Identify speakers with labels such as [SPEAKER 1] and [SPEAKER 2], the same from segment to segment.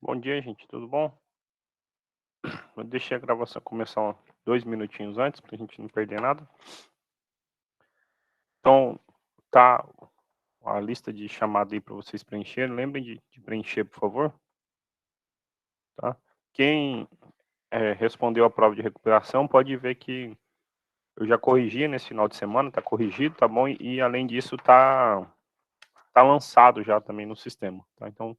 [SPEAKER 1] Bom dia, gente, tudo bom? Eu deixei a gravação começar 2 minutinhos antes, pra gente não perder nada. Então, tá a lista de chamada aí para vocês preencherem. Lembrem de preencher, por favor, tá? Quem respondeu a prova de recuperação pode ver que eu já corrigi nesse final de semana, tá corrigido, tá bom? E além disso, tá lançado já também no sistema, tá? Então,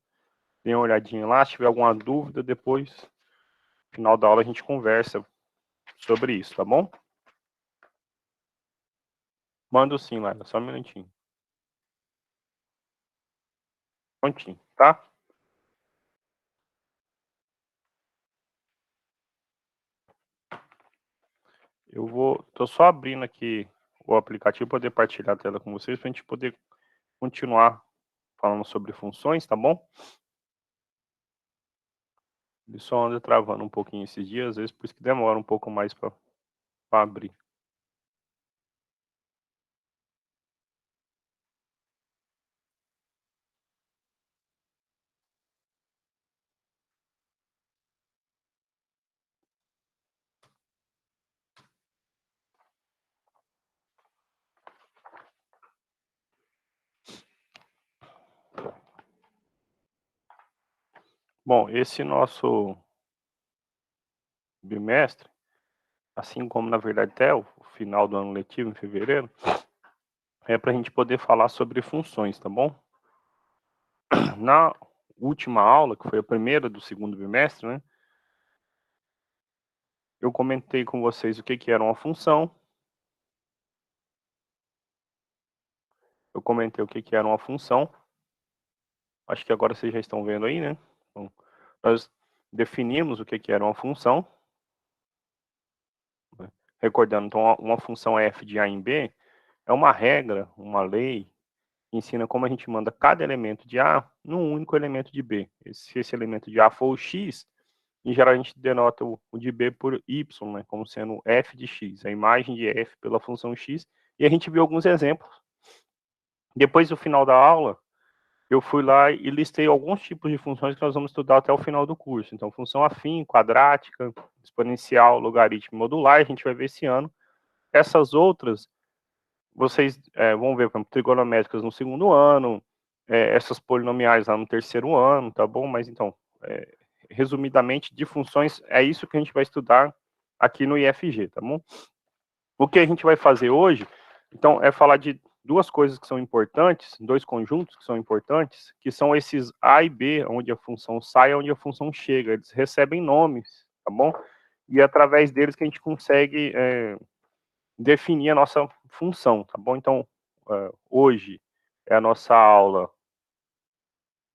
[SPEAKER 1] dê uma olhadinha lá, se tiver alguma dúvida, depois, no final da aula, a gente conversa sobre isso, tá bom? Mando sim, Laila, só um minutinho. Prontinho, tá? Tô só abrindo aqui o aplicativo para poder partilhar a tela com vocês, para a gente poder continuar falando sobre funções, tá bom? Ele só anda travando um pouquinho esses dias, às vezes por isso que demora um pouco mais para abrir. Bom, esse nosso bimestre, assim como na verdade até o final do ano letivo, em fevereiro, é para a gente poder falar sobre funções, tá bom? Na última aula, que foi a primeira do segundo bimestre, né? Eu comentei com vocês o que era uma função. Eu comentei o que era uma função. Acho que agora vocês já estão vendo aí, né? Então, nós definimos o que era uma função, né? Recordando, então, uma função f de a em b é uma regra, uma lei, que ensina como a gente manda cada elemento de a num único elemento de b. Se esse elemento de a for o x, em geral a gente denota o de b por y, né? Como sendo f de x, a imagem de f pela função x, e a gente viu alguns exemplos. Depois do final da aula, eu fui lá e listei alguns tipos de funções que nós vamos estudar até o final do curso. Então, função afim, quadrática, exponencial, logaritmo e modular, a gente vai ver esse ano. Essas outras, vocês vão ver, por exemplo, trigonométricas no segundo ano, essas polinomiais lá no terceiro ano, tá bom? Mas, então, resumidamente, de funções, é isso que a gente vai estudar aqui no IFG, tá bom? O que a gente vai fazer hoje, então, é falar de duas coisas que são importantes, dois conjuntos que são importantes, que são esses A e B, onde a função sai e onde a função chega. Eles recebem nomes, tá bom? E é através deles que a gente consegue definir a nossa função, tá bom? Então, hoje é a nossa aula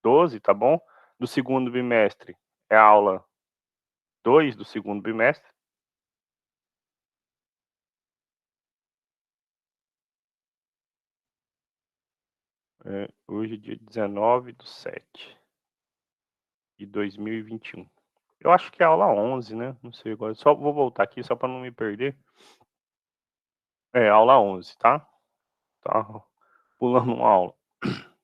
[SPEAKER 1] 12, tá bom? Do segundo bimestre é a aula 2 do segundo bimestre. Hoje é dia 19/7/2021. Eu acho que é aula 11, né? Não sei agora. Só vou voltar aqui só para não me perder. É, aula 11, tá? Tá pulando uma aula.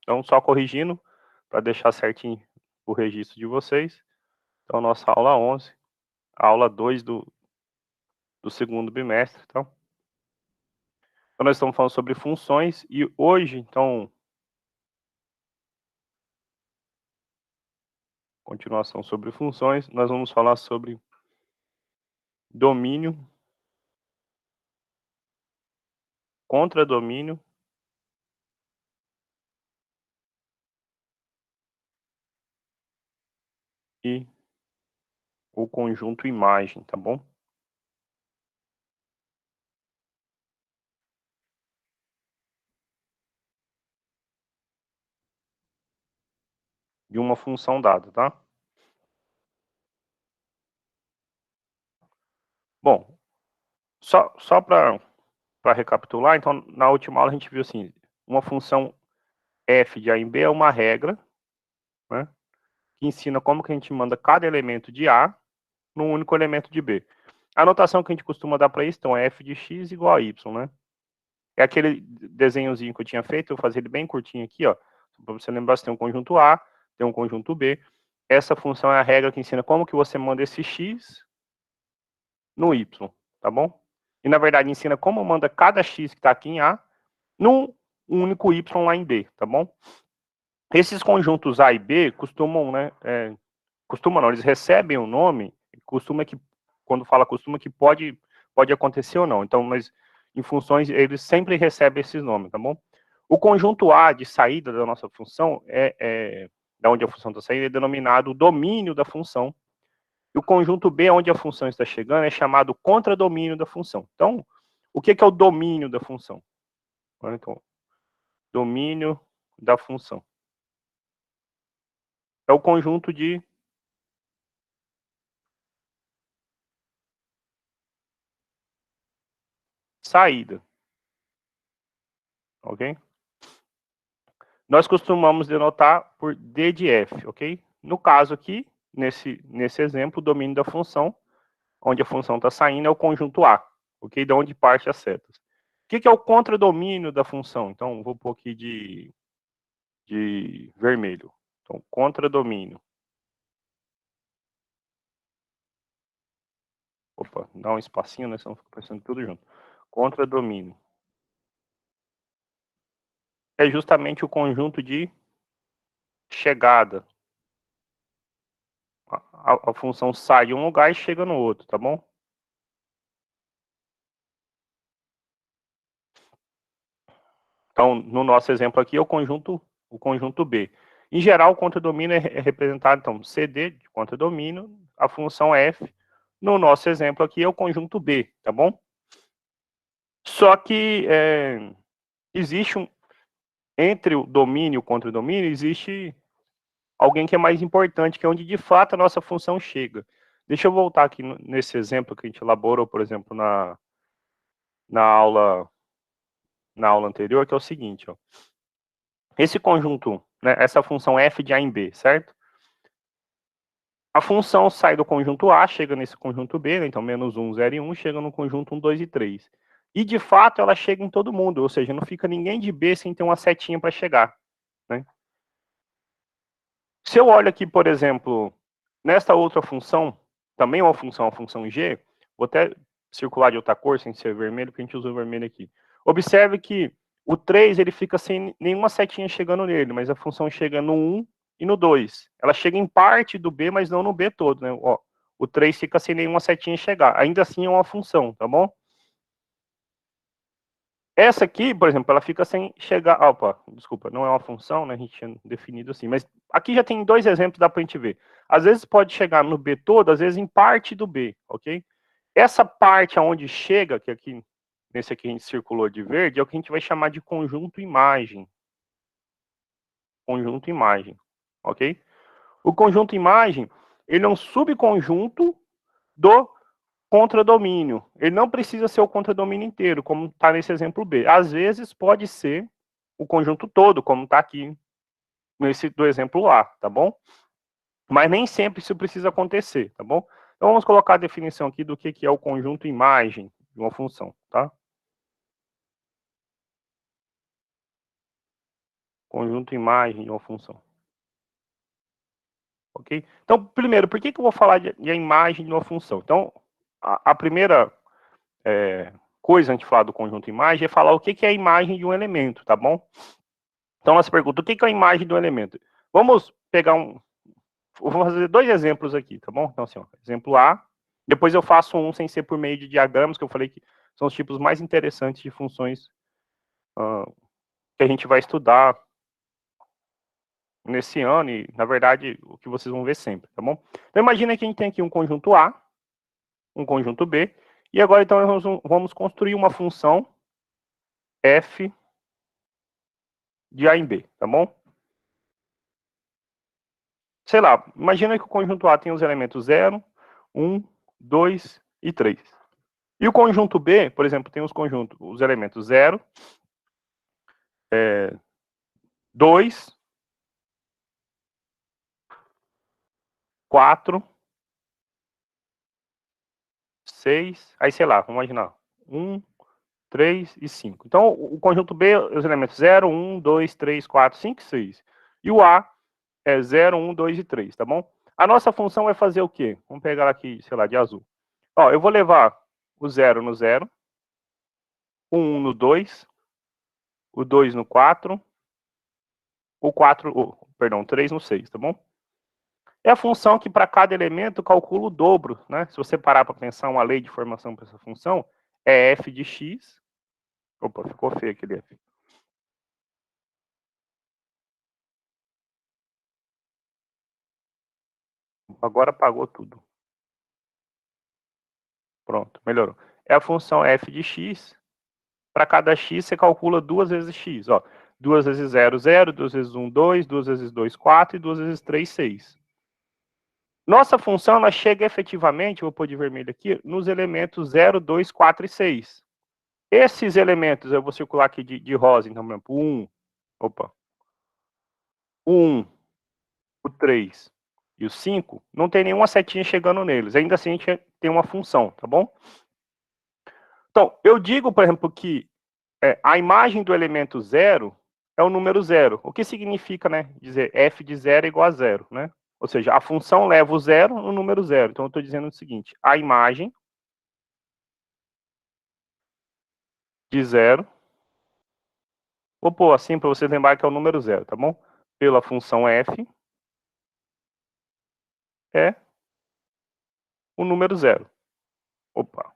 [SPEAKER 1] Então, só corrigindo, para deixar certinho o registro de vocês. Então, nossa aula 11, aula 2 do segundo bimestre, tá? Então, nós estamos falando sobre funções e hoje, então, continuação sobre funções, nós vamos falar sobre domínio, contradomínio e o conjunto imagem, tá bom? De uma função dada, tá? Bom, só para recapitular, então, na última aula a gente viu assim, uma função f de a em b é uma regra, né, que ensina como que a gente manda cada elemento de a num único elemento de b. A notação que a gente costuma dar para isso, então, é f de x igual a y, né? É aquele desenhozinho que eu tinha feito, eu vou fazer ele bem curtinho aqui, ó, para você lembrar, se tem um conjunto A, tem um conjunto B, essa função é a regra que ensina como que você manda esse x no y, tá bom? E, na verdade, ensina como manda cada x que está aqui em A num único y lá em B, tá bom? Esses conjuntos A e B costumam, né, costumam não, eles recebem o nome, costuma que, quando fala costuma, que pode acontecer ou não. Então, mas em funções, eles sempre recebem esses nomes, tá bom? O conjunto A de saída da nossa função da onde a função está saindo, é denominado domínio da função. E o conjunto B, onde a função está chegando, é chamado contradomínio da função. Então, o que é o domínio da função? Então, domínio da função é o conjunto de saída, ok? Nós costumamos denotar por D de F, ok? No caso aqui, nesse exemplo, o domínio da função, onde a função está saindo, é o conjunto A, ok? De onde parte as setas. O que é o contradomínio da função? Então, vou pôr aqui de vermelho. Então, contradomínio. Opa, dá um espacinho, né? Senão fica parecendo tudo junto. Contradomínio. É justamente o conjunto de chegada. A função sai de um lugar e chega no outro, tá bom? Então, no nosso exemplo aqui, é o conjunto B. Em geral, o contradomínio é representado, então, CD de contradomínio, a função F. No nosso exemplo aqui, é o conjunto B, tá bom? Só que existe entre o domínio e o contradomínio, existe alguém que é mais importante, que é onde de fato a nossa função chega. Deixa eu voltar aqui nesse exemplo que a gente elaborou, por exemplo, na aula anterior, que é o seguinte, ó. Esse conjunto, né, essa função f de A em B, certo? A função sai do conjunto A, chega nesse conjunto B, né, então menos 1, 0 e 1, chega no conjunto 1, 2 e 3. E, de fato, ela chega em todo mundo, ou seja, não fica ninguém de B sem ter uma setinha para chegar, né? Se eu olho aqui, por exemplo, nesta outra função, também uma função, a função g, vou até circular de outra cor, sem ser vermelho, porque a gente usa o vermelho aqui. Observe que o 3, ele fica sem nenhuma setinha chegando nele, mas a função chega no 1 e no 2. Ela chega em parte do B, mas não no B todo, né? Ó, o 3 fica sem nenhuma setinha chegar. Ainda assim é uma função, tá bom? Essa aqui, por exemplo, ela fica sem chegar... Opa, desculpa, não é uma função, né? A gente tinha definido assim. Mas aqui já tem dois exemplos, dá pra gente ver. Às vezes pode chegar no B todo, às vezes em parte do B, ok? Essa parte aonde chega, que aqui, nesse aqui a gente circulou de verde, é o que a gente vai chamar de conjunto imagem. Conjunto imagem, ok? O conjunto imagem, ele é um subconjunto do contradomínio. Ele não precisa ser o contradomínio inteiro, como está nesse exemplo B. Às vezes pode ser o conjunto todo, como está aqui nesse do exemplo A, tá bom? Mas nem sempre isso precisa acontecer, tá bom? Então vamos colocar a definição aqui do que é o conjunto imagem de uma função, tá? Conjunto imagem de uma função. Ok? Então, primeiro, por que eu vou falar de a imagem de uma função? Então, a primeira coisa antes de falar do conjunto imagem é falar o que é a imagem de um elemento, tá bom? Então, ela se pergunta, o que é a imagem do elemento? Vamos pegar vou fazer dois exemplos aqui, tá bom? Então, assim, ó, exemplo A, depois eu faço um sem ser por meio de diagramas, que eu falei que são os tipos mais interessantes de funções que a gente vai estudar nesse ano e, na verdade, o que vocês vão ver sempre, tá bom? Então, imagina que a gente tem aqui um conjunto A, um conjunto B, e agora, então, nós vamos construir uma função f de A em B, tá bom? Sei lá, imagina que o conjunto A tem os elementos 0, 1, 2 e 3. E o conjunto B, por exemplo, tem os elementos 0, 2, 4, 6, aí sei lá, vamos imaginar, 1, 3 e 5. Então, o conjunto B, os elementos 0, 1, 2, 3, 4, 5 e 6. E o A é 0, 1, 2 e 3, tá bom? A nossa função vai fazer o quê? Vamos pegar aqui, sei lá, de azul. Ó, eu vou levar o 0 no 0, o 1 no 2, o 2 no 4, o 4, perdão, 3 no 6, tá bom? É a função que para cada elemento calcula o dobro, né? Se você parar para pensar uma lei de formação para essa função, é f de x. Opa, ficou feio aquele f. Agora apagou tudo. Pronto, melhorou. É a função f de x. Para cada x, você calcula 2 vezes x. Ó, 2 vezes 0, 0, 2 vezes 1, 2, 2 vezes 2, 4 e 2 vezes 3, 6. Nossa função, ela chega efetivamente, vou pôr de vermelho aqui, nos elementos 0, 2, 4 e 6. Esses elementos, eu vou circular aqui de rosa, então, por exemplo, o 1, opa, o 1, o 3 e o 5, não tem nenhuma setinha chegando neles. Ainda assim, a gente tem uma função, tá bom? Então, eu digo, por exemplo, que a imagem do elemento 0 é o número 0. O que significa, né, dizer f de 0 é igual a 0, né? Ou seja, a função leva o 0 no número 0. Então, eu estou dizendo o seguinte, a imagem de 0, vou pôr assim para vocês lembrarem que é o número 0, tá bom? Pela função f é o número 0. Opa.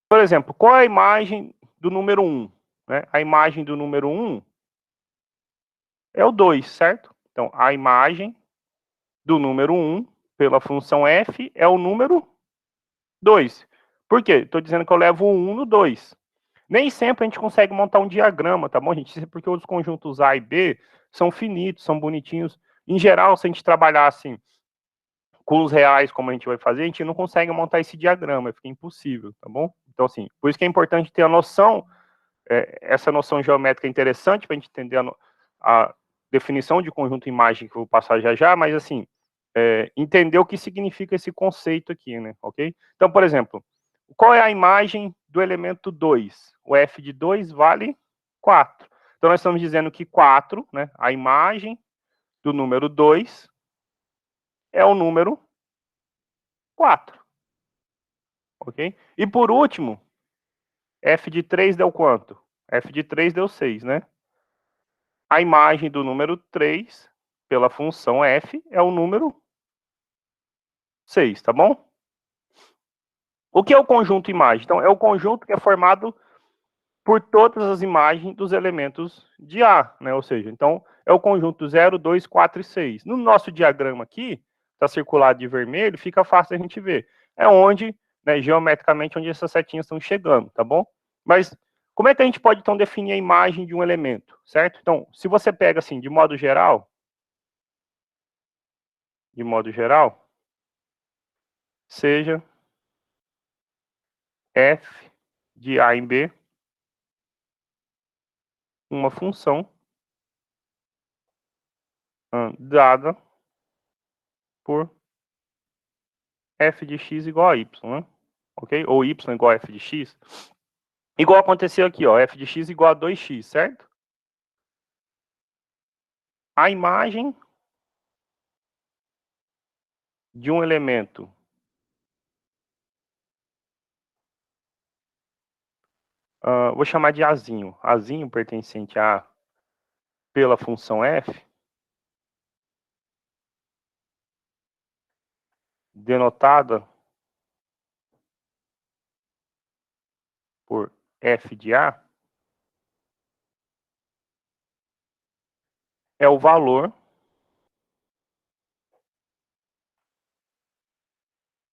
[SPEAKER 1] Por exemplo, qual é a imagem do número 1? Né? A imagem do número 1 é o 2, certo? Então, a imagem do número 1 pela função f é o número 2. Por quê? Estou dizendo que eu levo o 1 no 2. Nem sempre a gente consegue montar um diagrama, tá bom, gente? Isso é porque os conjuntos A e B são finitos, são bonitinhos. Em geral, se a gente trabalhar assim, com os reais, como a gente vai fazer, a gente não consegue montar esse diagrama, fica impossível, tá bom? Então, assim, por isso que é importante ter a noção, essa noção geométrica é interessante para a gente entender a definição de conjunto imagem que eu vou passar já já, mas, assim, entender o que significa esse conceito aqui, né, ok? Então, por exemplo, qual é a imagem do elemento 2? O f de 2 vale 4. Então, nós estamos dizendo que 4, né, a imagem do número 2 é o número 4. Ok? E por último, f de 3 deu quanto? F de 3 deu 6, né? A imagem do número 3, pela função f, é o número 6, tá bom? O que é o conjunto imagem? Então, é o conjunto que é formado por todas as imagens dos elementos de A, né? Ou seja, então, é o conjunto 0, 2, 4 e 6. No nosso diagrama aqui, está circulado de vermelho, fica fácil a gente ver. É onde, né, geometricamente, onde essas setinhas estão chegando, tá bom? Mas, como é que a gente pode, então, definir a imagem de um elemento, certo? Então, se você pega, assim, de modo geral, seja f de A em B uma função dada por f de x igual a y, né? Ok? Ou y igual a f de x. Igual aconteceu aqui, ó, f de x igual a 2x, certo? A imagem de um elemento vou chamar de Azinho. Azinho pertencente a A pela função f, denotada por f de A, é o valor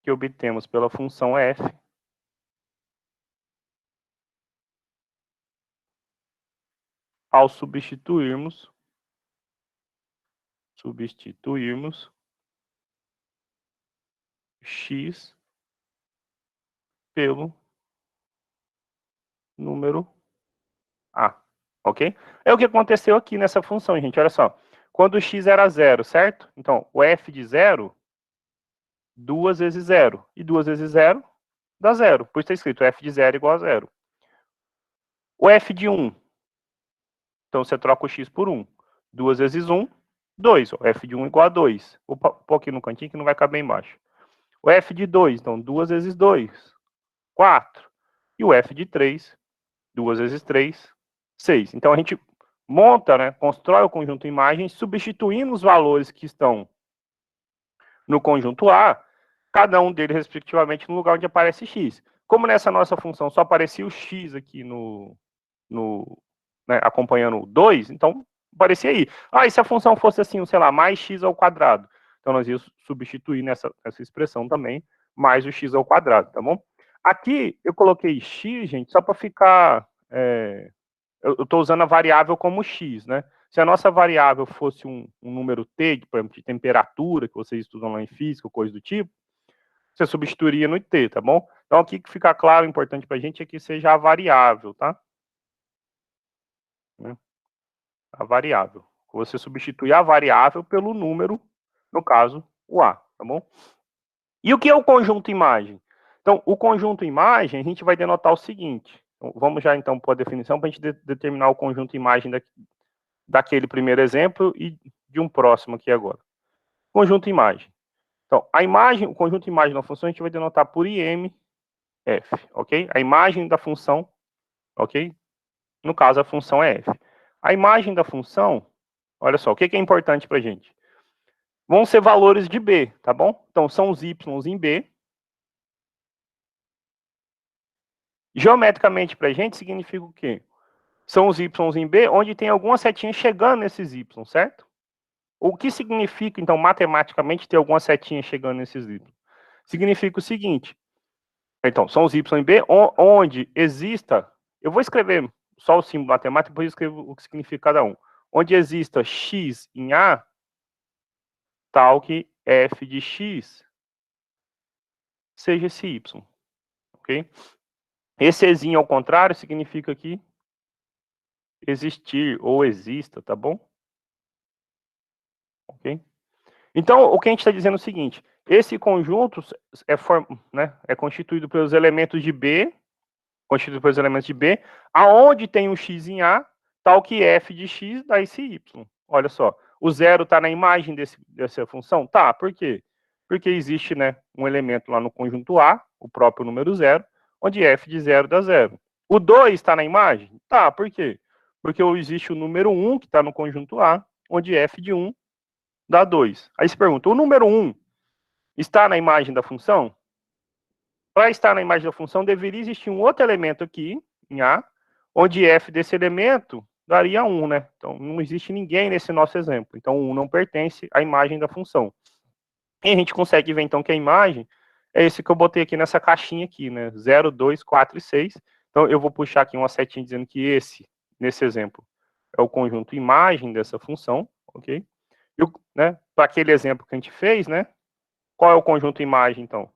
[SPEAKER 1] que obtemos pela função f ao substituirmos x pelo número A, ok? É o que aconteceu aqui nessa função, gente, olha só. Quando x era 0, certo? Então, o f de 0, 2 vezes 0. E 2 vezes 0 dá 0. Por isso está escrito f de 0 igual a 0. O f de 1, então você troca o x por 1. 2 vezes 1, 2. O f de 1 igual a 2. Vou pôr aqui no cantinho que não vai caber embaixo. O f de 2, então 2 vezes 2, 4. E o f de 3, 2 vezes 3, 6. Então a gente monta, né, constrói o conjunto imagem, substituindo os valores que estão no conjunto A, cada um deles, respectivamente, no lugar onde aparece x. Como nessa nossa função só aparecia o x aqui né, acompanhando 2, então aparecia aí. Ah, e se a função fosse assim, sei lá, mais x ao quadrado? Então nós íamos substituir nessa expressão também, mais o x ao quadrado, tá bom? Aqui eu coloquei x, gente, só para ficar... eu estou usando a variável como x, né? Se a nossa variável fosse um número t, por exemplo, de temperatura, que vocês estudam lá em física, coisa do tipo, você substituiria no t, tá bom? Então, aqui que fica claro, importante para a gente é que seja a variável, tá? A variável. Você substitui a variável pelo número, no caso, o a, tá bom? E o que é o conjunto imagem? Então, o conjunto imagem, a gente vai denotar o seguinte. Vamos já, então, para a definição, para a gente determinar o conjunto imagem daquele primeiro exemplo e de um próximo aqui agora. Conjunto imagem. Então, a imagem, o conjunto imagem da função, a gente vai denotar por IMF, ok? A imagem da função, ok? No caso, a função é f. A imagem da função, olha só, o que é importante para a gente? Vão ser valores de b, tá bom? Então, são os y em b. Geometricamente, para a gente, significa o quê? São os y em b, onde tem alguma setinha chegando nesses y, certo? O que significa, então, matematicamente, ter alguma setinha chegando nesses y? Significa o seguinte, então, são os y em b, onde exista, eu vou escrever só o símbolo matemático, depois eu escrevo o que significa cada um. Onde exista x em a, tal que f de x seja esse y, ok? Esse ezinho ao contrário significa que existir ou exista, tá bom? Ok? Então, o que a gente está dizendo é o seguinte, esse conjunto é constituído pelos elementos de B, aonde tem um x em A, tal que f de x dá esse y. Olha só, o zero está na imagem dessa função? Tá, por quê? Porque existe, né, um elemento lá no conjunto A, o próprio número zero, onde f de zero dá zero. O 2 está na imagem? Tá, por quê? Porque existe o número 1, que está no conjunto A, onde f de 1 dá 2. Aí se pergunta, o número 1 está na imagem da função? Para estar na imagem da função, deveria existir um outro elemento aqui, em A, onde f desse elemento daria 1, né? Então, não existe ninguém nesse nosso exemplo. Então, 1 não pertence à imagem da função. E a gente consegue ver, então, que a imagem é esse que eu botei aqui nessa caixinha aqui, né? 0, 2, 4 e 6. Então, eu vou puxar aqui uma setinha dizendo que esse, nesse exemplo, é o conjunto imagem dessa função, ok? E, né, para aquele exemplo que a gente fez, né? Qual é o conjunto imagem, então?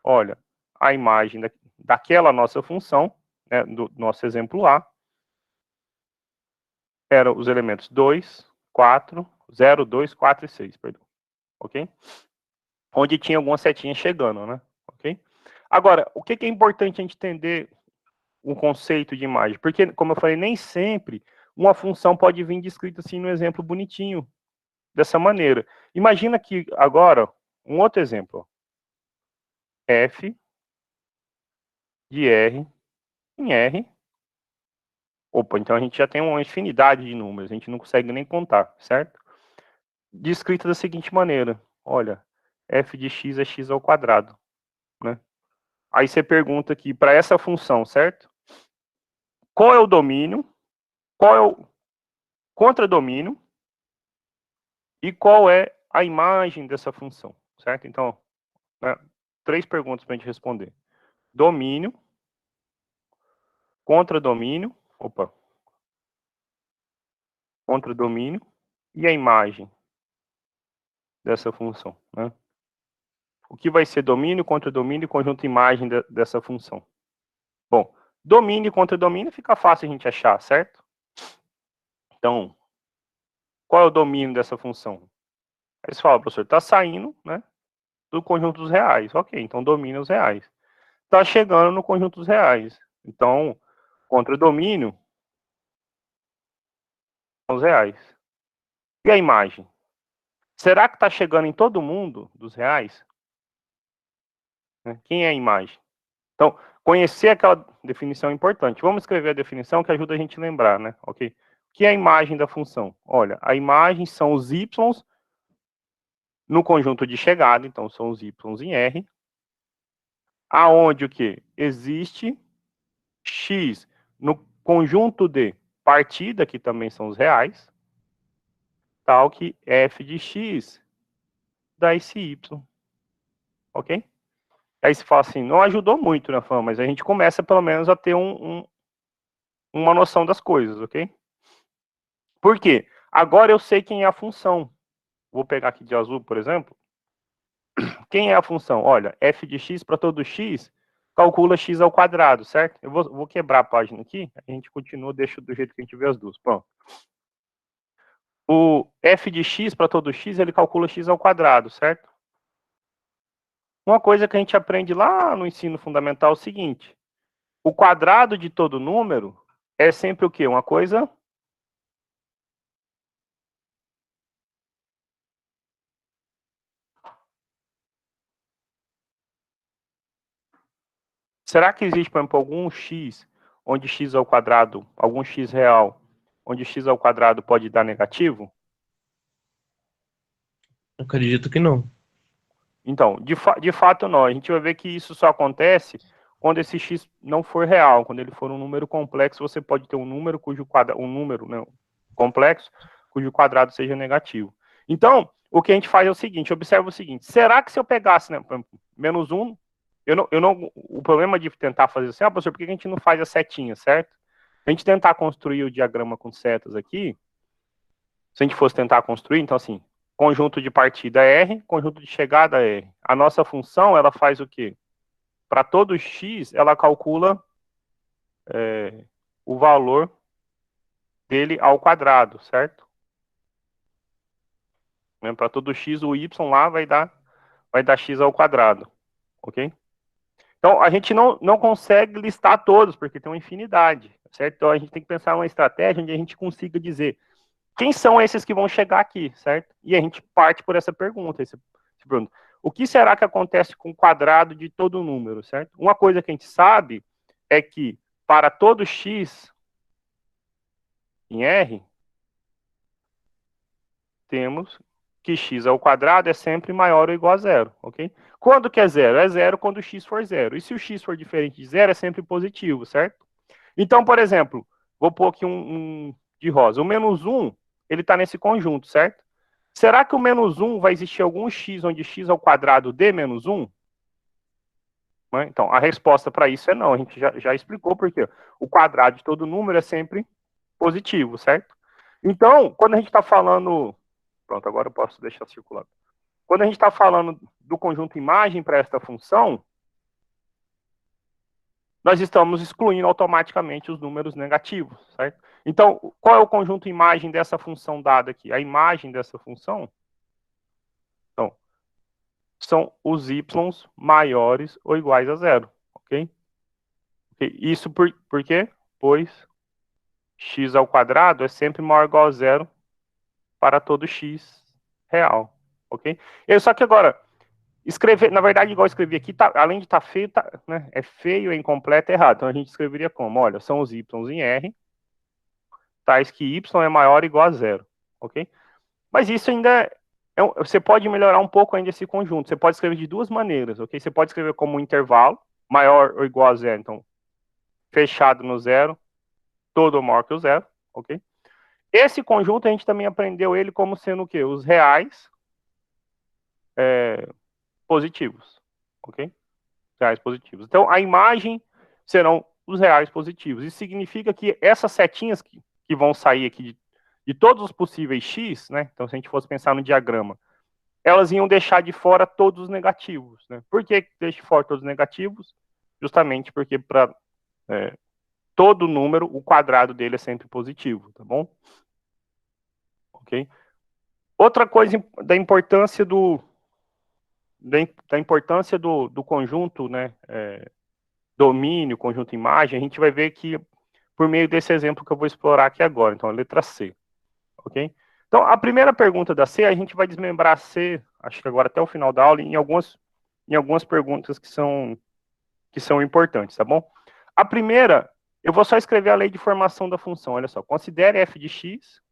[SPEAKER 1] Olha, a imagem daquela nossa função, né, do nosso exemplo A, eram os elementos 2, 4, 0, 2, 4 e 6, perdão. Ok? Onde tinha alguma setinha chegando, né? Ok? Agora, o que é importante a gente entender o conceito de imagem? Porque, como eu falei, nem sempre uma função pode vir descrita assim no exemplo bonitinho, dessa maneira. Imagina que agora, um outro exemplo. F de R em R. Opa, então a gente já tem uma infinidade de números, a gente não consegue nem contar, certo? Descrita da seguinte maneira, olha, f de x é x ao quadrado, né? Aí você pergunta aqui, para essa função, certo? Qual é o domínio, qual é o contradomínio e qual é a imagem dessa função, certo? Então, né, 3 perguntas para a gente responder. Domínio, contradomínio, contradomínio e a imagem dessa função, né? O que vai ser domínio, contradomínio e conjunto imagem dessa função? Bom, domínio e contradomínio fica fácil a gente achar, certo? Então, qual é o domínio dessa função? Aí você fala, professor, está saindo, né, do conjunto dos reais. Ok, então domínio os reais. Está chegando no conjunto dos reais. Então, contradomínio os reais. E a imagem? Será que está chegando em todo mundo dos reais? Quem é a imagem? Então, conhecer aquela definição é importante. Vamos escrever a definição que ajuda a gente a lembrar, né? Ok? O que é a imagem da função? Olha, a imagem são os y no conjunto de chegada, então são os y em R, aonde o que? Existe x no conjunto de partida, que também são os reais, tal que f de x dá esse y. Ok? Aí você fala assim, não ajudou muito, né, Fã? Mas a gente começa pelo menos a ter uma noção das coisas, ok? Por quê? Agora eu sei quem é a função. Vou pegar aqui de azul, por exemplo. Quem é a função? Olha, f de x para todo x, calcula x ao quadrado, certo? Eu vou quebrar a página aqui, a gente continua, deixa do jeito que a gente vê as duas. Pronto. O f de x para todo x, ele calcula x ao quadrado, certo? Uma coisa que a gente aprende lá no ensino fundamental é o seguinte: o quadrado de todo número é sempre o quê? Uma coisa... Será que existe, por exemplo, algum x, onde x ao quadrado, algum x real, onde x ao quadrado pode dar negativo?
[SPEAKER 2] Acredito que não.
[SPEAKER 1] Então, de fato não. A gente vai ver que isso só acontece quando esse x não for real. Quando ele for um número complexo, você pode ter um número cujo quadrado, um número não, complexo cujo quadrado seja negativo. Então, o que a gente faz é o seguinte, observa o seguinte, será que se eu pegasse, né, menos 1, o problema de tentar fazer assim, professor, por que a gente não faz a setinha, certo? Se a gente tentar construir o diagrama com setas aqui, se a gente fosse tentar construir, então assim, conjunto de partida R, conjunto de chegada R. A nossa função, ela faz o quê? Para todo x, ela calcula o valor dele ao quadrado, certo? Para todo x, o y lá vai dar x ao quadrado, ok? Então, a gente não consegue listar todos, porque tem uma infinidade, certo? Então, a gente tem que pensar uma estratégia onde a gente consiga dizer quem são esses que vão chegar aqui, certo? E a gente parte por essa pergunta, pergunta. O que será que acontece com o quadrado de todo número, certo? Uma coisa que a gente sabe é que para todo x em R, temos que x ao quadrado é sempre maior ou igual a zero, ok? Quando que é zero? É zero quando x for zero. E se o x for diferente de zero, é sempre positivo, certo? Então, por exemplo, vou pôr aqui um de rosa. O menos 1, ele está nesse conjunto, certo? Será que o menos 1 vai existir algum x onde x ao quadrado dê menos 1? Então, a resposta para isso é não. A gente já explicou porque o quadrado de todo número é sempre positivo, certo? Então, quando a gente está falando... Pronto, agora eu posso deixar circulando. Quando a gente está falando do conjunto imagem para esta função, nós estamos excluindo automaticamente os números negativos, certo? Então, qual é o conjunto imagem dessa função dada aqui? A imagem dessa função, então, são os y maiores ou iguais a zero, ok? Isso por quê? Pois x ao quadrado é sempre maior ou igual a zero para todo x real, ok? Só que agora, escrever, na verdade, igual eu escrevi aqui, além de estar feio, né, é feio, é incompleto, é errado. Então a gente escreveria como? Olha, são os y em R, tais que y é maior ou igual a zero, ok? Mas isso ainda você pode melhorar um pouco ainda esse conjunto. Você pode escrever de duas maneiras, ok? Você pode escrever como um intervalo, maior ou igual a zero, então fechado no zero, todo maior que o zero, ok? Esse conjunto a gente também aprendeu ele como sendo o quê? Os reais positivos, ok? Reais positivos. Então, a imagem serão os reais positivos. Isso significa que essas setinhas que vão sair aqui de todos os possíveis x, né? Então, se a gente fosse pensar no diagrama, elas iam deixar de fora todos os negativos, né? Por que deixa de fora todos os negativos? Justamente porque para todo número, o quadrado dele é sempre positivo, tá bom? Ok? Outra coisa da importância do conjunto, né? Domínio, conjunto imagem, a gente vai ver que por meio desse exemplo que eu vou explorar aqui agora. Então, a letra C, ok? Então, a primeira pergunta da C, a gente vai desmembrar a C, acho que agora até o final da aula, em algumas perguntas que são importantes, tá bom? A primeira, eu vou só escrever a lei de formação da função, olha só. Considere f de x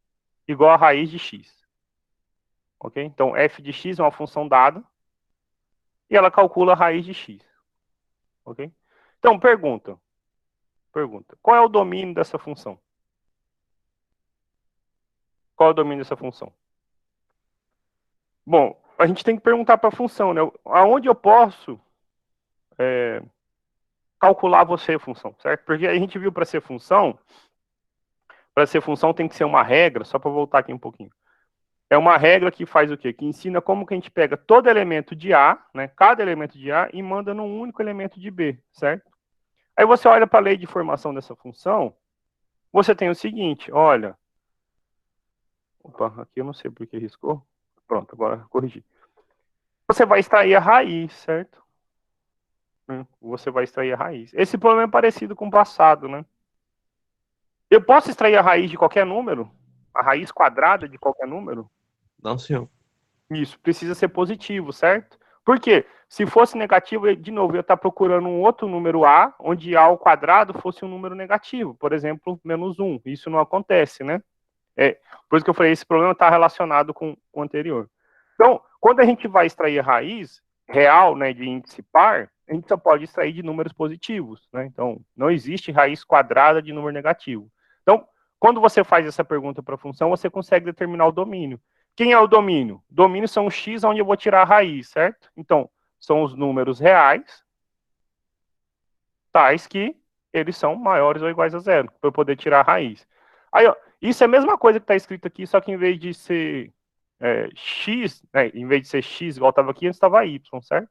[SPEAKER 1] igual a raiz de x. Ok? Então, f de x é uma função dada e ela calcula a raiz de x. Ok? Então, pergunta. Qual é o domínio dessa função? Qual é o domínio dessa função? Bom, a gente tem que perguntar para a função, né? Aonde eu posso calcular você a função, certo? Porque a gente viu para ser função tem que ser uma regra, só para voltar aqui um pouquinho. É uma regra que faz o quê? Que ensina como que a gente pega todo elemento de A, né? Cada elemento de A, e manda num único elemento de B, certo? Aí você olha para a lei de formação dessa função, você tem o seguinte, olha. Opa, aqui eu não sei por que riscou. Pronto, agora corrigi. Você vai extrair a raiz, certo? Você vai extrair a raiz. Esse problema é parecido com o passado, né? Eu posso extrair a raiz de qualquer número? A raiz quadrada de qualquer número?
[SPEAKER 2] Não, senhor.
[SPEAKER 1] Isso, precisa ser positivo, certo? Por quê? Se fosse negativo, de novo, eu ia estar procurando um outro número A, onde A ao quadrado fosse um número negativo, por exemplo, -1. Isso não acontece, né? Por isso que eu falei, esse problema está relacionado com o anterior. Então, quando a gente vai extrair a raiz real, né, de índice par, a gente só pode extrair de números positivos, né? Então, não existe raiz quadrada de número negativo. Então, quando você faz essa pergunta para a função, você consegue determinar o domínio. Quem é o domínio? Domínio são os x onde eu vou tirar a raiz, certo? Então, são os números reais, tais que eles são maiores ou iguais a zero, para eu poder tirar a raiz. Aí, ó, isso é a mesma coisa que está escrito aqui, só que em vez de ser x, né, em vez de ser x igual estava aqui, antes estava y, certo?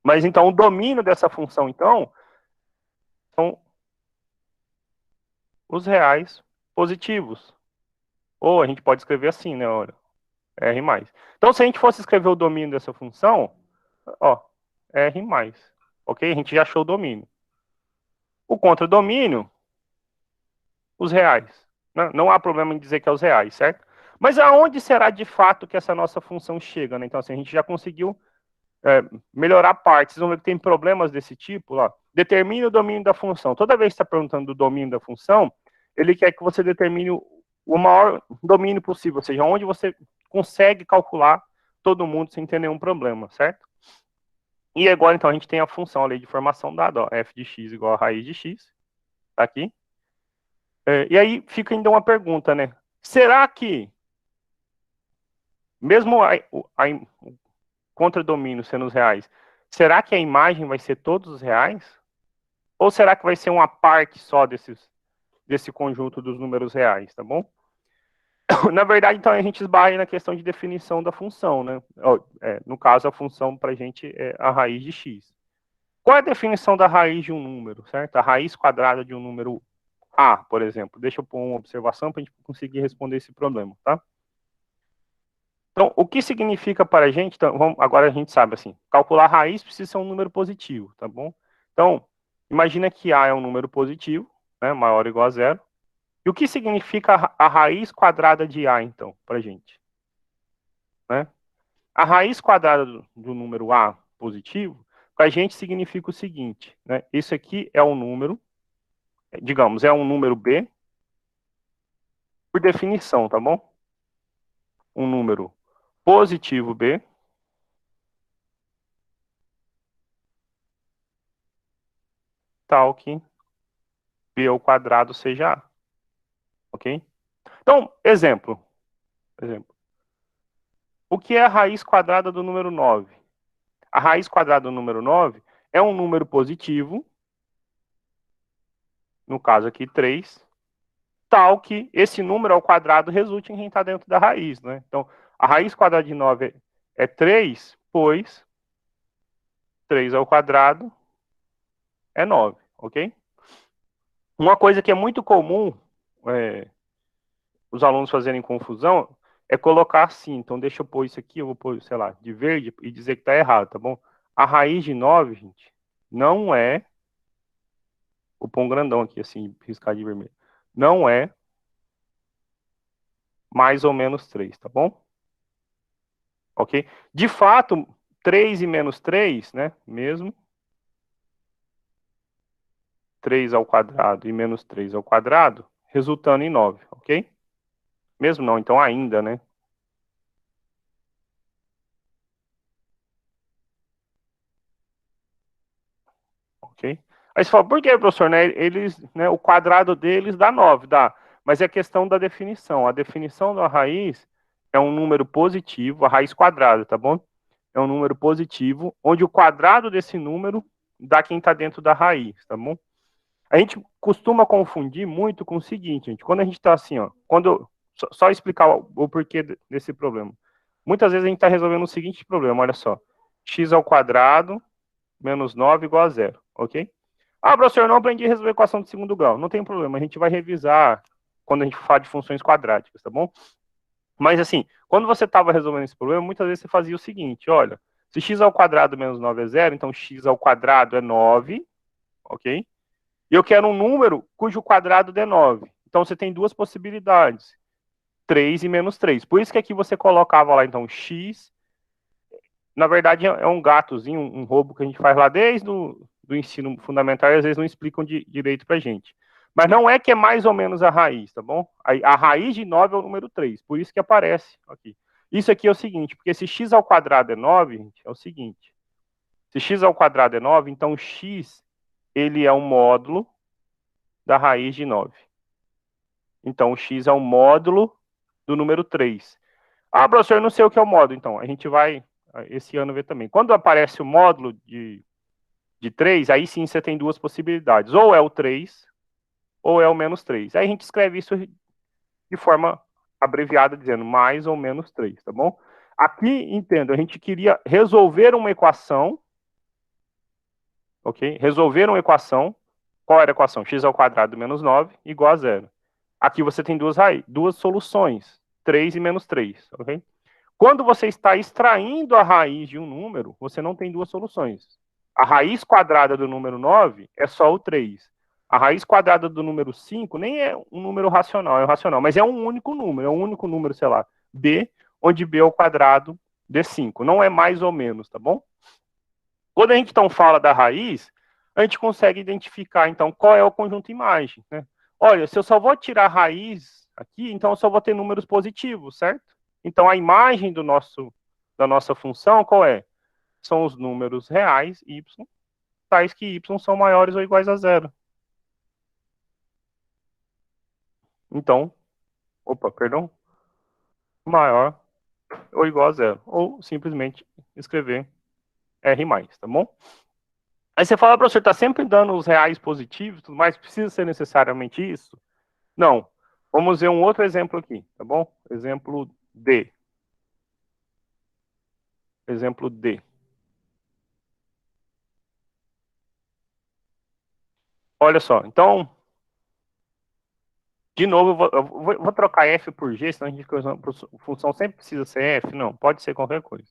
[SPEAKER 1] Mas então, o domínio dessa função, então, são os reais positivos. Ou a gente pode escrever assim, né, olha, R+. Então, se a gente fosse escrever o domínio dessa função, ó, R+, ok? A gente já achou o domínio. O contradomínio, os reais. Não há problema em dizer que é os reais, certo? Mas aonde será de fato que essa nossa função chega, né? Então, assim, a gente já conseguiu melhorar partes. Vocês vão ver que tem problemas desse tipo, ó. Determine o domínio da função. Toda vez que está perguntando do domínio da função, ele quer que você determine o maior domínio possível, ou seja, onde você consegue calcular todo mundo sem ter nenhum problema, certo? E agora, então, a gente tem a função, a lei de formação dada, ó, f de x igual a raiz de x, tá aqui. E aí fica ainda uma pergunta, né? Será que, mesmo o contradomínio sendo os reais, será que a imagem vai ser todos os reais? Ou será que vai ser uma parte só desse conjunto dos números reais, tá bom? Na verdade, então, a gente esbarra aí na questão de definição da função, né? No caso, a função para a gente é a raiz de x. Qual é a definição da raiz de um número, certo? A raiz quadrada de um número A, por exemplo. Deixa eu pôr uma observação para a gente conseguir responder esse problema, tá? Então, o que significa para a gente, então, agora a gente sabe assim, calcular a raiz precisa ser um número positivo, tá bom? Então, imagina que A é um número positivo, né, maior ou igual a zero. E o que significa a raiz quadrada de A, então, para a gente? Né? A raiz quadrada do número A positivo, para a gente significa o seguinte, né? Isso aqui é um número, digamos, é um número B, por definição, tá bom? Um número positivo B, tal que B ao quadrado seja A. Ok? Então, exemplo. O que é a raiz quadrada do número 9? A raiz quadrada do número 9 é um número positivo, no caso aqui 3, tal que esse número ao quadrado resulte em quem está dentro da raiz, né? Então, a raiz quadrada de 9 é 3, pois 3 ao quadrado é 9, ok? Uma coisa que é muito comum os alunos fazerem confusão é colocar assim. Então, deixa eu pôr isso aqui, eu vou pôr, sei lá, de verde e dizer que está errado, tá bom? A raiz de 9, gente, não é... Vou pôr um grandão aqui, assim, riscar de vermelho. Não é mais ou menos 3, tá bom? Ok? De fato, 3 e menos 3, né? Mesmo 3 ao quadrado e menos 3 ao quadrado, resultando em 9, ok? Mesmo não, então ainda, né? Ok? Aí você fala, por que, professor? Né, eles, né, o quadrado deles dá 9, dá. Mas é questão da definição. A definição da raiz é um número positivo, a raiz quadrada, tá bom? É um número positivo, onde o quadrado desse número dá quem está dentro da raiz, tá bom? A gente costuma confundir muito com o seguinte, gente, quando a gente está assim, ó, só explicar o porquê desse problema. Muitas vezes a gente está resolvendo o seguinte problema, olha só, x ao quadrado menos 9 igual a zero, ok? Ah, professor, eu não aprendi a resolver equação de segundo grau. Não tem problema, a gente vai revisar quando a gente falar de funções quadráticas, tá bom? Mas assim, quando você estava resolvendo esse problema, muitas vezes você fazia o seguinte, olha, se x ao quadrado menos 9 é zero, então x ao quadrado é 9, ok? E eu quero um número cujo quadrado dê 9. Então você tem duas possibilidades, 3 e menos 3. Por isso que aqui você colocava lá, então, x. Na verdade, é um gatozinho, um roubo que a gente faz lá desde do ensino fundamental e às vezes não explicam direito pra gente. Mas não é que é mais ou menos a raiz, tá bom? A raiz de 9 é o número 3, por isso que aparece aqui. Isso aqui é o seguinte, porque se x ao quadrado é 9, gente, é o seguinte. Se x ao quadrado é 9, então x ele é um módulo da raiz de 9. Então, o x é um módulo do número 3. Ah, professor, eu não sei o que é o módulo. Então, a gente vai, esse ano, ver também. Quando aparece o módulo de 3, aí sim você tem duas possibilidades. Ou é o 3, ou é o menos 3. Aí a gente escreve isso de forma abreviada, dizendo mais ou menos 3, tá bom? Aqui, entendo, a gente queria resolver uma equação, ok? Resolver uma equação. Qual era a equação? X ao quadrado menos 9 igual a zero. Aqui você tem duas soluções, 3 e menos 3, ok? Quando você está extraindo a raiz de um número, você não tem duas soluções. A raiz quadrada do número 9 é só o 3. A raiz quadrada do número 5 nem é um número racional, é racional, mas é um único número, sei lá, b, onde b é o quadrado de 5. Não é mais ou menos, tá bom? Quando a gente então fala da raiz, a gente consegue identificar então qual é o conjunto imagem, né? Olha, se eu só vou tirar a raiz aqui, então eu só vou ter números positivos, certo? Então a imagem da nossa função qual é? São os números reais y, tais que y são maiores ou iguais a zero. Então, perdão, maior ou igual a zero. Ou simplesmente escrever R+, tá bom? Aí você fala, professor, está sempre dando os reais positivos, tudo mais, precisa ser necessariamente isso? Não. Vamos ver um outro exemplo aqui, tá bom? Exemplo D. Exemplo D. Olha só, então, de novo, eu vou trocar F por G, senão a gente a função sempre precisa ser F? Não, pode ser qualquer coisa.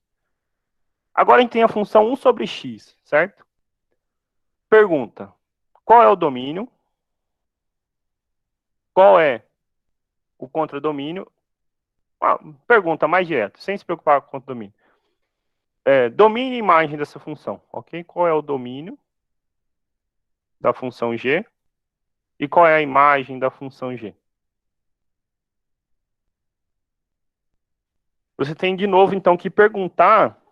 [SPEAKER 1] Agora a gente tem a função 1 sobre x, certo? Pergunta, qual é o domínio? Qual é o contradomínio? Pergunta mais direta, sem se preocupar com o contradomínio. Domínio e imagem dessa função, ok? Qual é o domínio da função g? E qual é a imagem da função g? Você tem de novo, então, que perguntar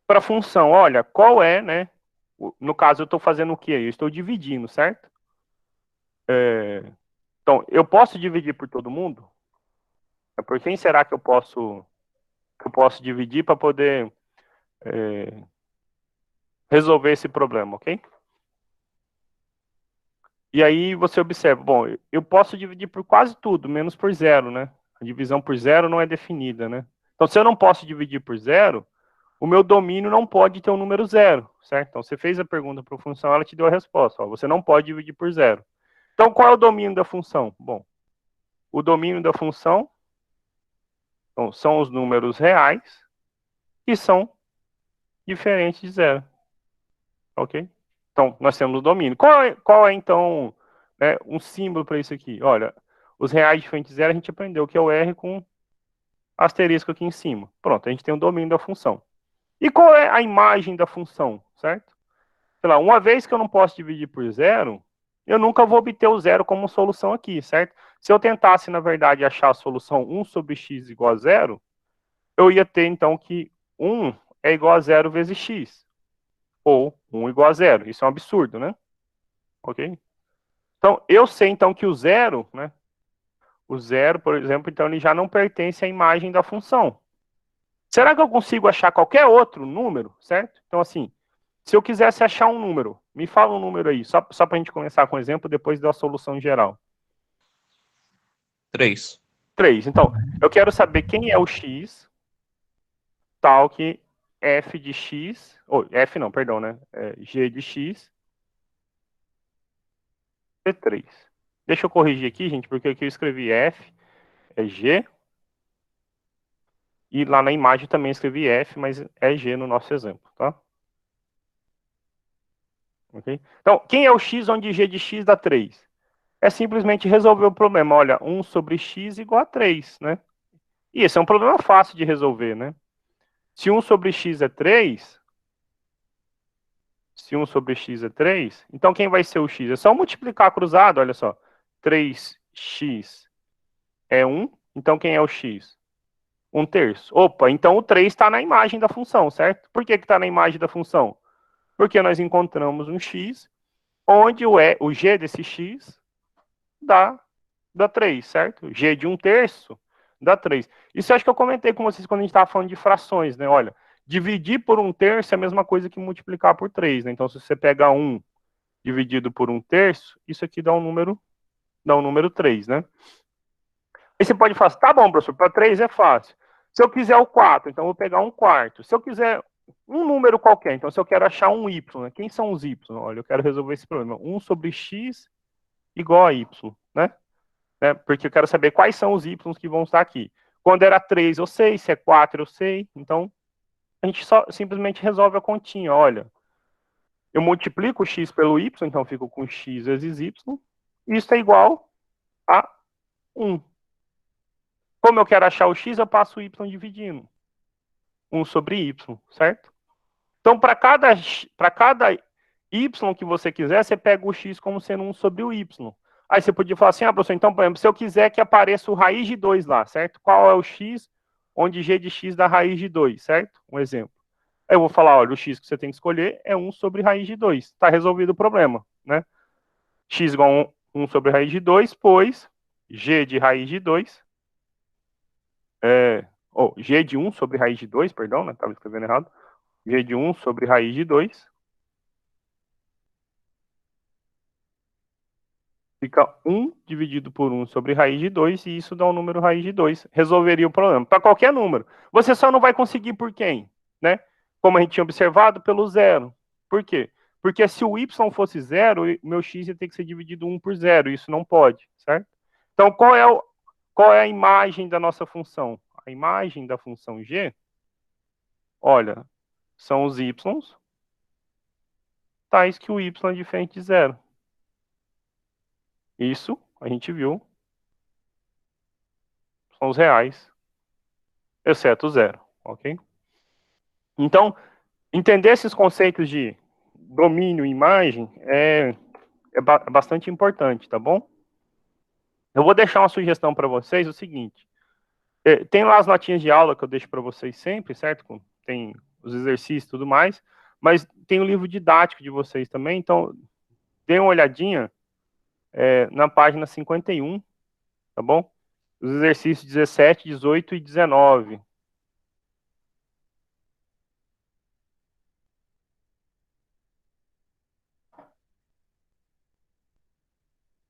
[SPEAKER 1] para a função, olha, qual é, né? No caso, eu estou fazendo o quê? Eu estou dividindo, certo? Então, eu posso dividir por todo mundo? Por quem será que eu posso dividir para poder resolver esse problema, ok? E aí você observa, bom, eu posso dividir por quase tudo, menos por zero, né? A divisão por zero não é definida, né? Então, se eu não posso dividir por zero, o meu domínio não pode ter um número zero, certo? Então, você fez a pergunta para a função, ela te deu a resposta. Ó, você não pode dividir por zero. Então, qual é o domínio da função? Bom, o domínio da função são os números reais que são diferentes de zero, ok? Então, nós temos o domínio. Qual é então, né, um símbolo para isso aqui? Olha, Os reais diferentes de zero, a gente aprendeu que é o R com asterisco aqui em cima. Pronto, a gente tem o domínio da função. E qual é a imagem da função, certo? Sei lá, uma vez que eu não posso dividir por zero, eu nunca vou obter o zero como solução aqui, certo? Se eu tentasse, na verdade, achar a solução 1 sobre x igual a zero, eu ia ter, então, que 1 é igual a zero vezes x. Ou 1 igual a zero. Isso é um absurdo, né? Ok? Então, eu sei, então, que o zero, né? O zero, por exemplo, então, ele já não pertence à imagem da função. Será que eu consigo achar qualquer outro número, certo? Então, assim, se eu quisesse achar um número, me fala um número aí, só para a gente começar com o exemplo, depois da solução geral.
[SPEAKER 2] 3.
[SPEAKER 1] 3. Então, eu quero saber quem é o x, tal que f de x, ou f não, perdão, né? G de x é 3. Deixa eu corrigir aqui, gente, porque aqui eu escrevi f, é g, e lá na imagem também escrevi f, mas é g no nosso exemplo, tá? Okay? Então, quem é o x onde g de x dá 3? É simplesmente resolver o problema. Olha, 1 sobre x igual a 3, né? E esse é um problema fácil de resolver, né? Se 1 sobre x é 3, se 1 sobre x é 3, então quem vai ser o x? É só multiplicar cruzado, olha só. 3x é 1, então quem é o x? 1/3. Opa, então o 3 está na imagem da função, certo? Por que está na imagem da função? Porque nós encontramos um x, onde o g desse x dá 3, certo? G de 1/3 dá 3. Isso eu acho que eu comentei com vocês quando a gente estava falando de frações, né? Olha, dividir por 1/3 é a mesma coisa que multiplicar por 3, né? Então, se você pega 1 dividido por 1/3, isso aqui dá um número 3, né? Aí você pode falar, assim, tá bom, professor, para 3 é fácil. Se eu quiser o 4, então eu vou pegar 1/4. Se eu quiser um número qualquer, então se eu quero achar um y, né? Quem são os y? Olha, eu quero resolver esse problema. 1 sobre x igual a y, né? Porque eu quero saber quais são os y que vão estar aqui. Quando era 3, eu sei, se é 4, eu sei. Então, a gente só simplesmente resolve a continha. Olha, eu multiplico o x pelo y, então fico com x vezes y. Isso é igual a 1. Como eu quero achar o x, eu passo o y dividindo. 1 sobre y, certo? Então, para cada y que você quiser, você pega o x como sendo 1 sobre o y. Aí você podia falar assim, professor, então, por exemplo, se eu quiser que apareça o raiz de 2 lá, certo? Qual é o x onde g de x dá raiz de 2, certo? Um exemplo. Aí eu vou falar, olha, o x que você tem que escolher é 1 sobre raiz de 2. Está resolvido o problema, né? X igual a 1 sobre raiz de 2, pois g de raiz de 2 g de 1 sobre raiz de 2, perdão, né? Estava escrevendo errado. G de 1 sobre raiz de 2 fica 1 dividido por 1 sobre raiz de 2, e isso dá um número raiz de 2. Resolveria o problema. Para qualquer número. Você só não vai conseguir por quem? Né? Como a gente tinha observado, pelo zero. Por quê? Porque se o y fosse zero, o meu x ia ter que ser dividido 1 por zero. Isso não pode, certo? Então, qual é a imagem da nossa função? A imagem da função g, olha, são os y tais que o y é diferente de zero. Isso, a gente viu, são os reais, exceto o zero, ok? Então, entender esses conceitos de domínio e imagem é bastante importante, tá bom? Eu vou deixar uma sugestão para vocês, o seguinte, tem lá as notinhas de aula que eu deixo para vocês sempre, certo? Tem os exercícios e tudo mais, mas tem o livro didático de vocês também, então dê uma olhadinha na página 51, tá bom? Os exercícios 17, 18 e 19.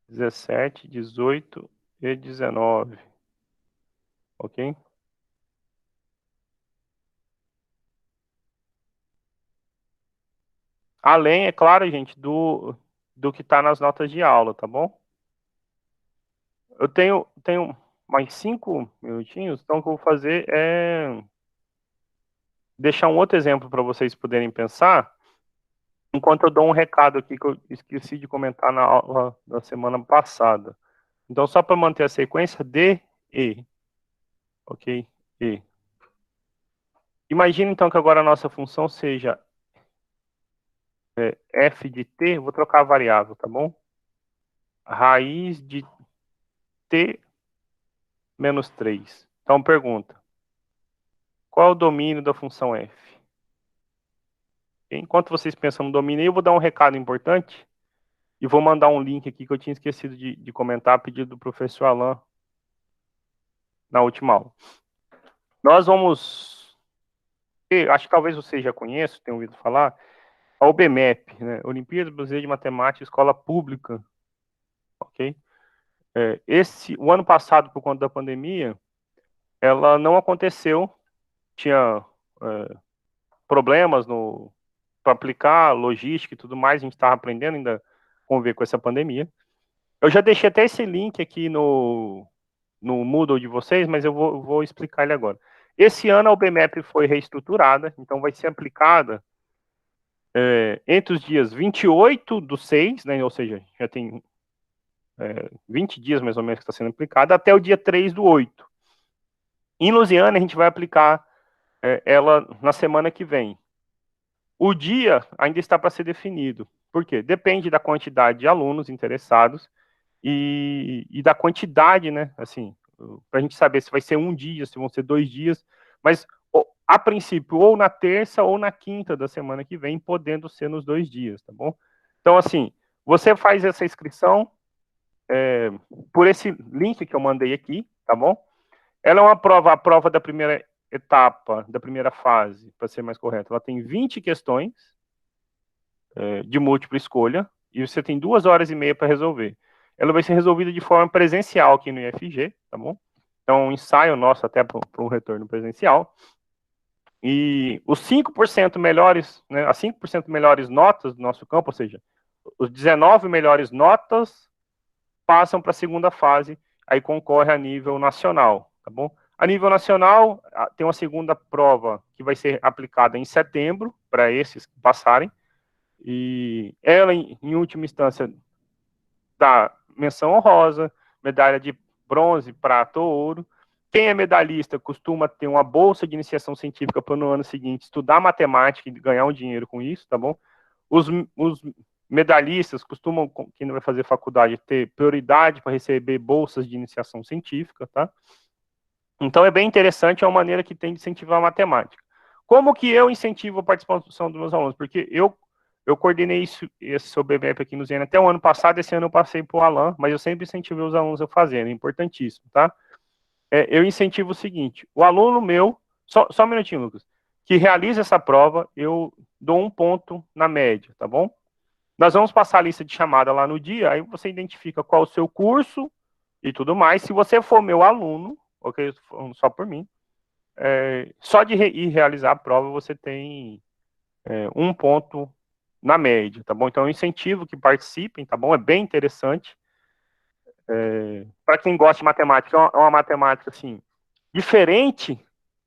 [SPEAKER 1] 17, 18 e 19. Ok? Além, é claro, gente, do que está nas notas de aula, tá bom? Eu tenho mais 5 minutinhos, então o que eu vou fazer é deixar um outro exemplo para vocês poderem pensar, enquanto eu dou um recado aqui que eu esqueci de comentar na aula da semana passada. Então, só para manter a sequência, D, E. Ok? E. Imagina, então, que agora a nossa função seja f de t, vou trocar a variável, tá bom? Raiz de t menos 3. Então, pergunta. Qual é o domínio da função f? Enquanto vocês pensam no domínio, eu vou dar um recado importante e vou mandar um link aqui que eu tinha esquecido de comentar a pedido do professor Alain na última aula. Nós vamos... Acho que talvez vocês já conheçam, tenham ouvido falar, a OBMEP, né? Olimpíada Brasileira de Matemática, Escola Pública. Ok? O ano passado, por conta da pandemia, ela não aconteceu, tinha problemas para aplicar, logística e tudo mais, a gente estava aprendendo ainda a conviver com essa pandemia. Eu já deixei até esse link aqui no Moodle de vocês, mas eu vou explicar ele agora. Esse ano a OBMEP foi reestruturada, então vai ser aplicada entre os dias 28/6, né, ou seja, já tem 20 dias mais ou menos que está sendo aplicada, até o dia 3/8. Em Lusiana, a gente vai aplicar ela na semana que vem. O dia ainda está para ser definido. Por quê? Depende da quantidade de alunos interessados e da quantidade, né? Assim, para a gente saber se vai ser um dia, se vão ser 2 dias, mas a princípio, ou na terça ou na quinta da semana que vem, podendo ser nos 2 dias, tá bom? Então, assim, você faz essa inscrição por esse link que eu mandei aqui, tá bom? Ela é uma prova, a prova da primeira etapa, da primeira fase, para ser mais correto. Ela tem 20 questões de múltipla escolha, e você tem 2 horas e meia para resolver. Ela vai ser resolvida de forma presencial aqui no IFG, tá bom? Então, um ensaio nosso até para um retorno presencial. E os 5% melhores, né, as 5% melhores notas do nosso campo, ou seja, os 19 melhores notas passam para a segunda fase, aí concorre a nível nacional, tá bom? A nível nacional, tem uma segunda prova que vai ser aplicada em setembro, para esses que passarem, e ela, em última instância, dá menção honrosa, medalha de bronze, prata ou ouro. Quem é medalhista costuma ter uma bolsa de iniciação científica para no ano seguinte estudar matemática e ganhar um dinheiro com isso, tá bom? Os medalhistas costumam, quem vai fazer faculdade, ter prioridade para receber bolsas de iniciação científica, tá? Então é bem interessante, é uma maneira que tem de incentivar a matemática. Como que eu incentivo a participação dos meus alunos? Porque eu coordenei esse OBMEP aqui no Zena até o ano passado, esse ano eu passei para o Alan, mas eu sempre incentivei os alunos a fazerem, é importantíssimo, tá? Eu incentivo o seguinte, o aluno meu, só um minutinho, Lucas, que realiza essa prova, eu dou 1 ponto na média, tá bom? Nós vamos passar a lista de chamada lá no dia, aí você identifica qual é o seu curso e tudo mais. Se você for meu aluno, ok, só por mim, só de ir realizar a prova você tem 1 ponto na média, tá bom? Então eu incentivo que participem, tá bom? É bem interessante. Para quem gosta de matemática, é uma matemática, assim, diferente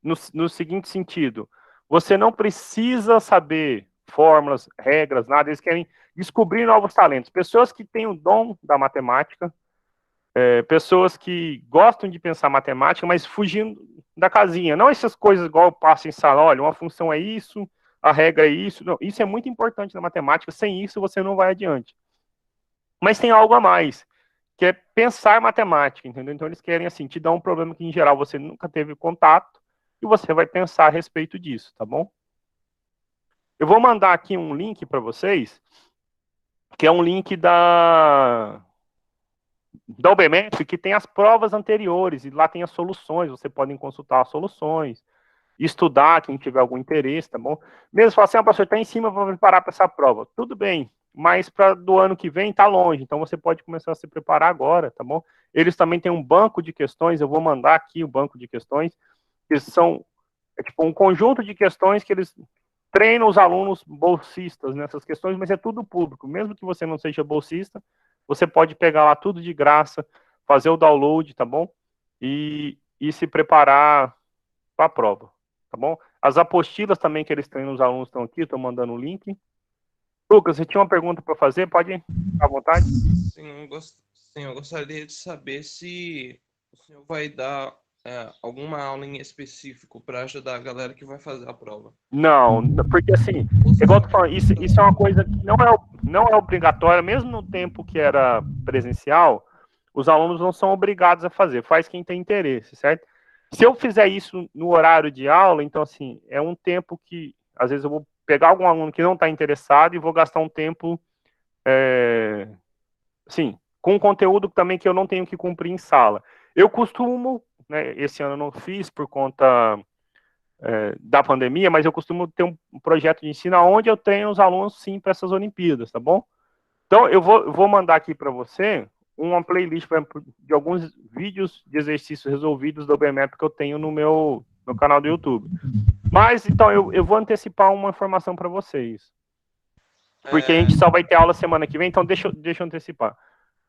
[SPEAKER 1] no seguinte sentido. Você não precisa saber fórmulas, regras, nada. Eles querem descobrir novos talentos. Pessoas que têm o dom da matemática, pessoas que gostam de pensar matemática, mas fugindo da casinha. Não essas coisas igual eu passo em sala, olha, uma função é isso, a regra é isso. Não, isso é muito importante na matemática. Sem isso, você não vai adiante. Mas tem algo a mais, que é pensar matemática, entendeu? Então eles querem, assim, te dar um problema que, em geral, você nunca teve contato, e você vai pensar a respeito disso, tá bom? Eu vou mandar aqui um link para vocês, que é um link da UBMEP, que tem as provas anteriores, e lá tem as soluções, você pode consultar as soluções, estudar, quem tiver algum interesse, tá bom? Mesmo falar assim, professor, está em cima, vou preparar para essa prova. Tudo bem, mas para do ano que vem está longe, então você pode começar a se preparar agora, tá bom? Eles também têm um banco de questões, eu vou mandar aqui o banco de questões, que são tipo um conjunto de questões que eles treinam os alunos bolsistas nessas questões, mas é tudo público, mesmo que você não seja bolsista, você pode pegar lá tudo de graça, fazer o download, tá bom? E se preparar para a prova, tá bom? As apostilas também que eles treinam os alunos estão aqui, estou mandando o link. Lucas, você tinha uma pergunta para fazer? Pode ir, à vontade.
[SPEAKER 2] Sim, Sim, eu gostaria de saber se o senhor vai dar alguma aula em específico para ajudar a galera que vai fazer a prova.
[SPEAKER 1] Não, porque assim,
[SPEAKER 2] Ou se
[SPEAKER 1] igual eu
[SPEAKER 2] só
[SPEAKER 1] tô
[SPEAKER 2] vai
[SPEAKER 1] falando, isso é uma coisa que não é obrigatória, mesmo no tempo que era presencial, os alunos não são obrigados a fazer, faz quem tem interesse, certo? Se eu fizer isso no horário de aula, então assim, é um tempo que, às vezes eu vou pegar algum aluno que não está interessado e vou gastar um tempo, assim, com conteúdo também que eu não tenho que cumprir em sala. Eu costumo, né, esse ano eu não fiz por conta da pandemia, mas eu costumo ter um projeto de ensino onde eu treino os alunos sim para essas Olimpíadas, tá bom? Então eu vou mandar aqui para você uma playlist de alguns vídeos de exercícios resolvidos do BMAP que eu tenho no canal do YouTube. Mas então eu vou antecipar uma informação para vocês, porque a
[SPEAKER 2] é,
[SPEAKER 1] gente só vai ter aula semana que vem, então deixa eu antecipar.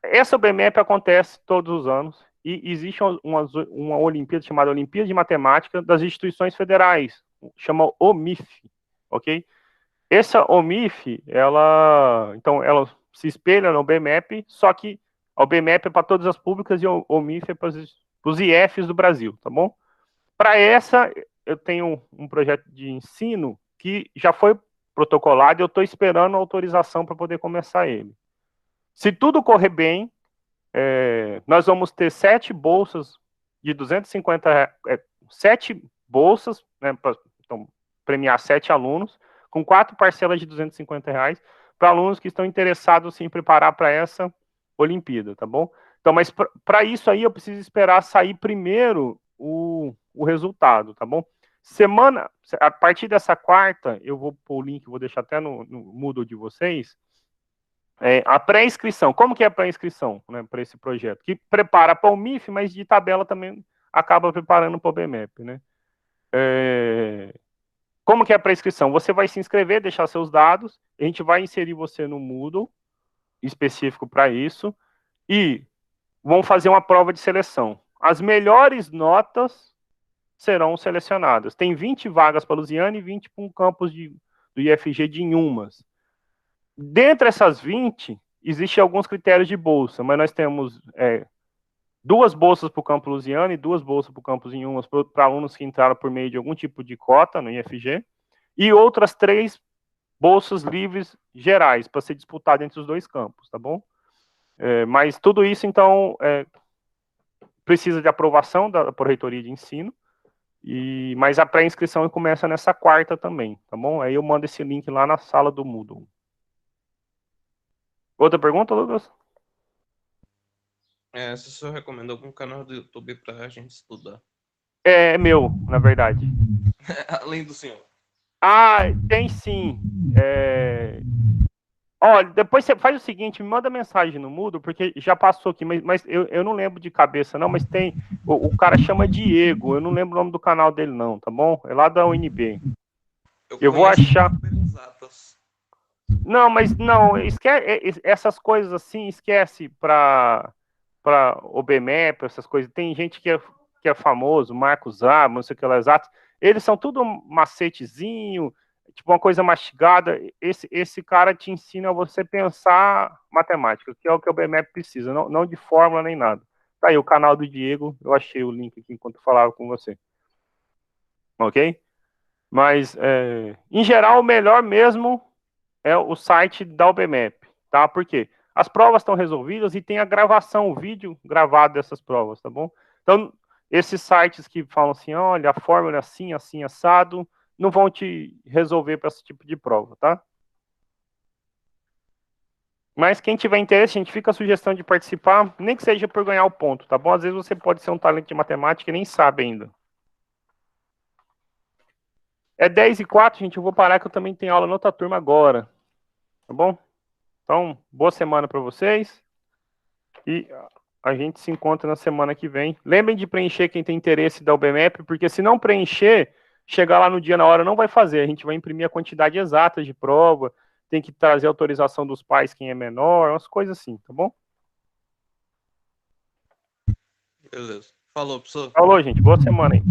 [SPEAKER 1] Essa BMAP acontece todos os anos e existe uma Olimpíada chamada Olimpíada de Matemática das instituições federais, chama OMIF, ok? Essa OMIF, ela se espelha no BMAP, só que o BMAP é para todas as públicas e o OMIF é para os IFs do Brasil, tá bom? Para essa, eu tenho um projeto de ensino que já foi protocolado e eu estou esperando a autorização para poder começar ele. Se tudo correr bem, nós vamos ter 7 bolsas de 250, 7 bolsas, né, para então, premiar 7 alunos, com 4 parcelas de R$ 250, para alunos que estão interessados em preparar para essa Olimpíada, tá bom? Então, mas para isso aí eu preciso esperar sair primeiro o resultado, tá bom? A partir dessa quarta, eu vou pôr o link, vou deixar até no Moodle de vocês, a pré-inscrição. Como que é a pré-inscrição, né, para esse projeto? Que prepara para o MIF, mas de tabela também acaba preparando para o BMAP, né? Como que é a pré-inscrição? Você vai se inscrever, deixar seus dados, a gente vai inserir você no Moodle específico para isso e vão fazer uma prova de seleção. As melhores notas serão selecionadas. Tem 20 vagas para Lusiane e 20 para um campus do IFG de Inhumas. Dentre essas 20, existem alguns critérios de bolsa, mas nós temos 2 bolsas para o Campo Lusiana e 2 bolsas para o Campus Inhumas para alunos que entraram por meio de algum tipo de cota no IFG, e outras 3 bolsas livres gerais para ser disputado entre os 2 campos, tá bom? Mas tudo isso, então, precisa de aprovação da Pró-Reitoria de Ensino, mas a pré-inscrição começa nessa quarta também, tá bom? Aí eu mando esse link lá na sala do Moodle. Outra pergunta, Lucas?
[SPEAKER 2] se o senhor recomenda algum canal do YouTube para a gente estudar.
[SPEAKER 1] É meu, na verdade.
[SPEAKER 2] Além do senhor.
[SPEAKER 1] Ah, tem sim. Olha, depois você faz o seguinte, me manda mensagem no Moodle, porque já passou aqui, mas eu não lembro de cabeça, não, mas tem. O cara chama Diego, eu não lembro o nome do canal dele, não, tá bom? É lá da UNB. Eu vou
[SPEAKER 2] conheço
[SPEAKER 1] achar.
[SPEAKER 2] super exatas.
[SPEAKER 1] Não, mas não, esquece essas coisas assim, esquece para o BMAP, essas coisas. Tem gente que é famoso, Marcos A, não sei o que lá exato. Eles são tudo macetezinho, tipo uma coisa mastigada. Esse cara te ensina a você pensar matemática, que é o que o BMAP precisa, não de fórmula nem nada. Tá aí o canal do Diego, eu achei o link aqui enquanto eu falava com você. Ok? Mas, em geral, o melhor mesmo é o site da UBMAP, tá? Por quê? As provas estão resolvidas e tem a gravação, o vídeo gravado dessas provas, tá bom? Então, esses sites que falam assim, olha, a fórmula é assim, assim, assado, não vão te resolver para esse tipo de prova, tá? Mas quem tiver interesse, a gente fica a sugestão de participar, nem que seja por ganhar o ponto, tá bom? Às vezes você pode ser um talento de matemática e nem sabe ainda. É 10h04, gente, eu vou parar que eu também tenho aula na outra turma agora, tá bom? Então, boa semana para vocês e a gente se encontra na semana que vem. Lembrem de preencher quem tem interesse da UBMAP, porque se não preencher, chegar lá no dia na hora não vai fazer. A gente vai imprimir a quantidade exata de prova, tem que trazer autorização dos pais quem é menor, umas coisas assim, tá bom?
[SPEAKER 2] Beleza. Falou, professor.
[SPEAKER 1] Falou, gente. Boa semana aí.